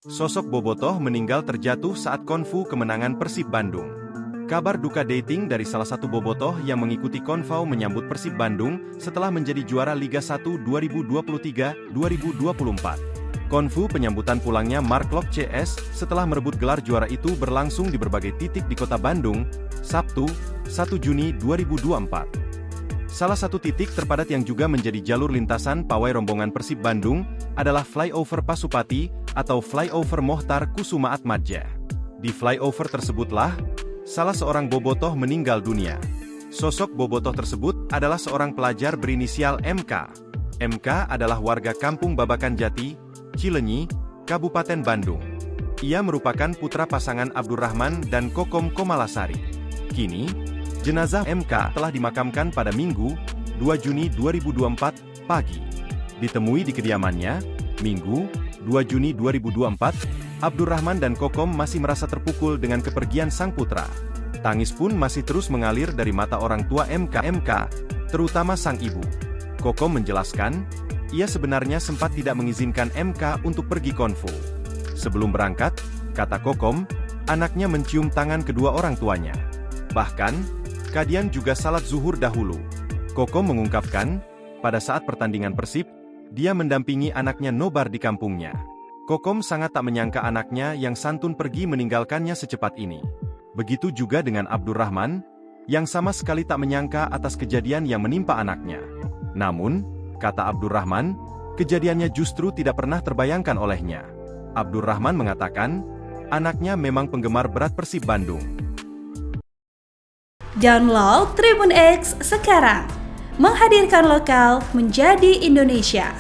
Sosok Bobotoh meninggal terjatuh saat konvu kemenangan Persib Bandung. Kabar duka dating dari salah satu Bobotoh yang mengikuti konvau menyambut Persib Bandung setelah menjadi juara Liga 1 2023-2024. Konvu penyambutan pulangnya Mark Lok CS setelah merebut gelar juara itu berlangsung di berbagai titik di kota Bandung, Sabtu, 1 Juni 2024. Salah satu titik terpadat yang juga menjadi jalur lintasan pawai rombongan Persib Bandung adalah Flyover Pasupati atau Flyover Mohtar Kusuma Atmadja. Di flyover tersebutlah, salah seorang Bobotoh meninggal dunia. Sosok Bobotoh tersebut adalah seorang pelajar berinisial MK. MK adalah warga kampung Babakan Jati, Cilenyi, Kabupaten Bandung. Ia merupakan putra pasangan Abdurrahman dan Kokom Komalasari. Kini, jenazah MK telah dimakamkan pada Minggu, 2 Juni 2024, pagi. Ditemui di kediamannya, Minggu, 2 Juni 2024, Abdurrahman dan Kokom masih merasa terpukul dengan kepergian sang putra. Tangis pun masih terus mengalir dari mata orang tua MK, terutama sang ibu. Kokom menjelaskan, ia sebenarnya sempat tidak mengizinkan MK untuk pergi konvo. Sebelum berangkat, kata Kokom, anaknya mencium tangan kedua orang tuanya. Bahkan, Kadian juga salat zuhur dahulu. Kokom mengungkapkan, pada saat pertandingan Persib, dia mendampingi anaknya nobar di kampungnya. Kokom sangat tak menyangka anaknya yang santun pergi meninggalkannya secepat ini. Begitu juga dengan Abdurrahman, yang sama sekali tak menyangka atas kejadian yang menimpa anaknya. Namun, kata Abdurrahman, kejadiannya justru tidak pernah terbayangkan olehnya. Abdurrahman mengatakan, anaknya memang penggemar berat Persib Bandung. Download Tribun X sekarang, menghadirkan lokal menjadi Indonesia.